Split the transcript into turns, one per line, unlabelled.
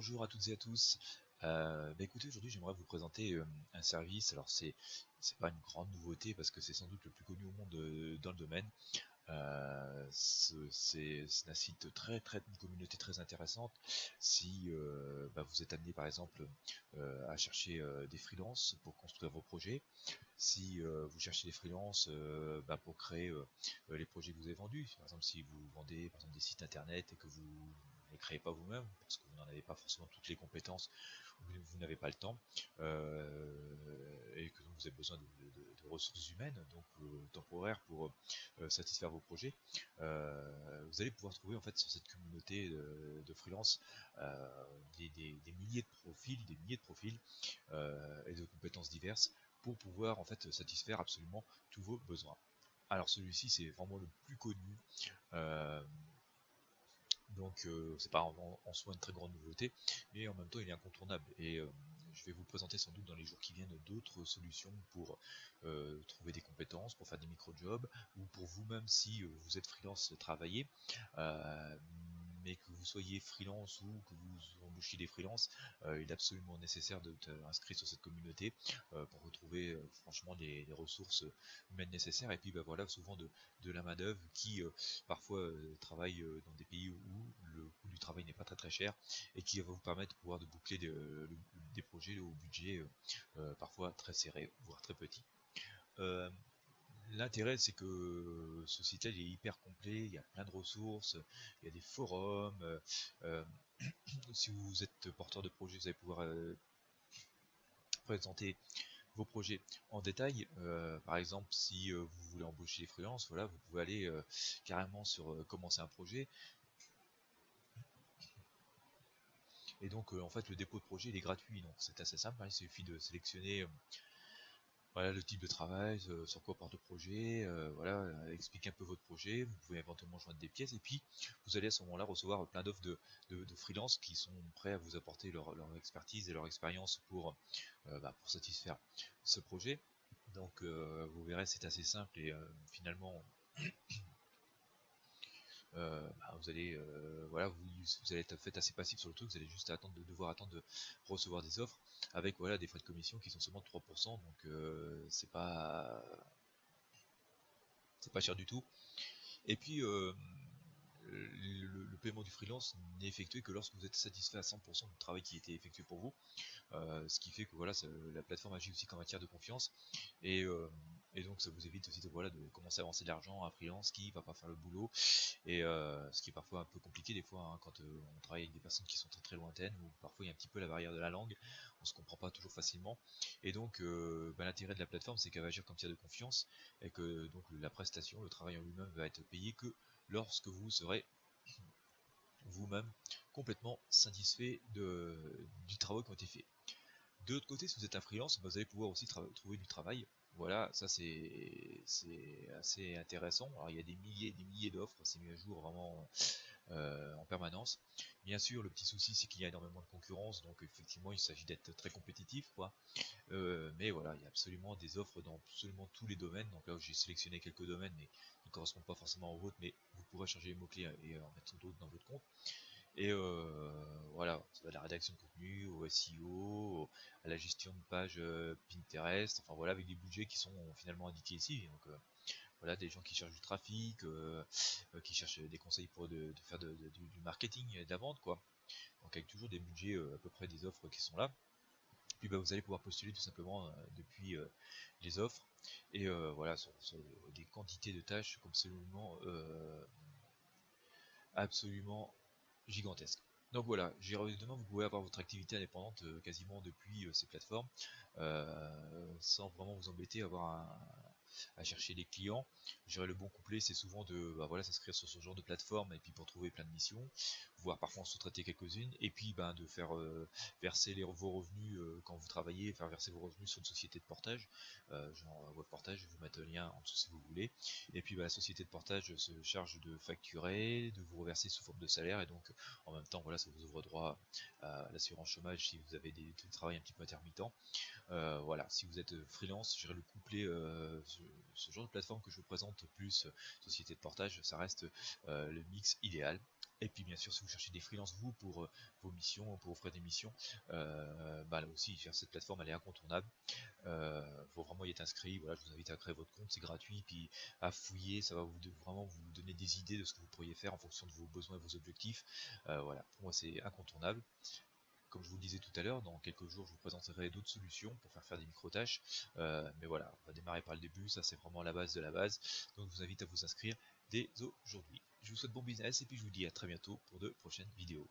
Bonjour à toutes et à tous. Écoutez, aujourd'hui j'aimerais vous présenter un service. Alors c'est pas une grande nouveauté parce que c'est sans doute le plus connu au monde dans le domaine. C'est un site une communauté très intéressante. Si vous êtes amené par exemple à chercher des freelances pour construire vos projets, si vous cherchez des freelances pour créer les projets que vous avez vendus, par exemple si vous vendez par exemple des sites internet et que vous ne les créez pas vous-même parce que vous n'en avez pas forcément toutes les compétences ou vous n'avez pas le temps et que donc vous avez besoin de ressources humaines donc temporaires pour satisfaire vos projets, vous allez pouvoir trouver en fait sur cette communauté de freelance des milliers de profils et de compétences diverses pour pouvoir en fait satisfaire absolument tous vos besoins. Alors celui-ci c'est vraiment le plus connu, euh, donc c'est pas en soi une très grande nouveauté, mais en même temps il est incontournable et je vais vous présenter sans doute dans les jours qui viennent d'autres solutions pour trouver des compétences, pour faire des micro-jobs ou pour vous-même si vous êtes freelance travailler. Euh, mais que vous soyez freelance ou que vous embauchiez des freelances, il est absolument nécessaire d'être inscrit sur cette communauté pour retrouver franchement des ressources humaines nécessaires et puis voilà souvent de la main d'œuvre qui parfois travaille dans des pays où le coût du travail n'est pas très cher et qui va vous permettre de pouvoir de boucler des projets au budget parfois très serré voire très petit. Euh, L'intérêt, c'est que ce site-là il est hyper complet, il y a plein de ressources, il y a des forums. Euh, si vous êtes porteur de projet, vous allez pouvoir présenter vos projets en détail. Par exemple, si vous voulez embaucher des freelances, voilà, vous pouvez aller carrément sur commencer un projet. Et donc, en fait, le dépôt de projet il est gratuit, donc c'est assez simple. Hein, il suffit de sélectionner voilà le type de travail, sur quoi porte le projet, voilà, expliquer un peu votre projet, vous pouvez éventuellement joindre des pièces, et puis vous allez à ce moment-là recevoir plein d'offres de freelance qui sont prêts à vous apporter leur expertise et leur expérience pour satisfaire ce projet. Donc vous verrez c'est assez simple et finalement vous allez vous allez être fait assez passif sur le truc, vous allez juste devoir attendre de recevoir des offres avec voilà des frais de commission qui sont seulement de 3%, donc c'est pas cher du tout. Et puis le paiement du freelance n'est effectué que lorsque vous êtes satisfait à 100% du travail qui a été effectué pour vous. Ce qui fait que voilà, la plateforme agit aussi comme matière de confiance et, euh, et donc ça vous évite aussi de commencer à avancer de l'argent à un freelance qui va pas faire le boulot et ce qui est parfois un peu compliqué des fois hein, quand on travaille avec des personnes qui sont très lointaines ou parfois il y a un petit peu la barrière de la langue, on se comprend pas toujours facilement et donc l'intérêt de la plateforme c'est qu'elle va agir comme tiers de confiance et que donc la prestation, le travail en lui-même va être payé que lorsque vous serez vous-même complètement satisfait du travail qui a été fait. De l'autre côté, si vous êtes un freelance, vous allez pouvoir aussi trouver du travail. Voilà, ça c'est assez intéressant. Alors il y a des milliers d'offres, c'est mis à jour vraiment en permanence. Bien sûr, le petit souci c'est qu'il y a énormément de concurrence, donc effectivement il s'agit d'être très compétitif, quoi. Mais voilà, il y a absolument des offres dans absolument tous les domaines. Donc là, j'ai sélectionné quelques domaines, mais qui ne correspondent pas forcément aux vôtres, mais vous pourrez changer les mots-clés et en mettre d'autres dans votre compte. Et voilà, ça va de la rédaction de contenu, au SEO, à la gestion de pages Pinterest, enfin voilà, avec des budgets qui sont finalement indiqués ici. Donc voilà, des gens qui cherchent du trafic, qui cherchent des conseils pour de faire du marketing et de la vente, quoi. Donc avec toujours des budgets à peu près des offres qui sont là. Puis vous allez pouvoir postuler tout simplement depuis les offres et voilà sur des quantités de tâches absolument gigantesques. Donc voilà, demain vous pouvez avoir votre activité indépendante quasiment depuis ces plateformes sans vraiment vous embêter à chercher des clients. Gérer le bon couplet, c'est souvent de s'inscrire sur ce genre de plateforme et puis pour trouver plein de missions, voire parfois en sous-traiter quelques-unes, et puis de faire verser vos revenus quand vous travaillez, faire verser vos revenus sur une société de portage, genre web portage, je vais vous mettre le lien en dessous si vous voulez. Et puis la société de portage se charge de facturer, de vous reverser sous forme de salaire, et donc en même temps voilà ça vous ouvre droit à l'assurance chômage si vous avez des travail un petit peu intermittent. Voilà, si vous êtes freelance, gérer le couplet, ce genre de plateforme que je vous présente, plus société de portage, ça reste le mix idéal. Et puis bien sûr, si vous cherchez des freelances vous pour vos missions, pour offrir des missions, là aussi cette plateforme elle est incontournable. Faut vraiment y être inscrit. Voilà, je vous invite à créer votre compte, c'est gratuit, puis à fouiller, ça va vraiment vous donner des idées de ce que vous pourriez faire en fonction de vos besoins et vos objectifs. Voilà, pour moi c'est incontournable. Comme je vous le disais tout à l'heure, dans quelques jours, je vous présenterai d'autres solutions pour faire des micro-tâches. Mais voilà, on va démarrer par le début, ça c'est vraiment la base de la base. Donc je vous invite à vous inscrire dès aujourd'hui. Je vous souhaite bon business et puis je vous dis à très bientôt pour de prochaines vidéos.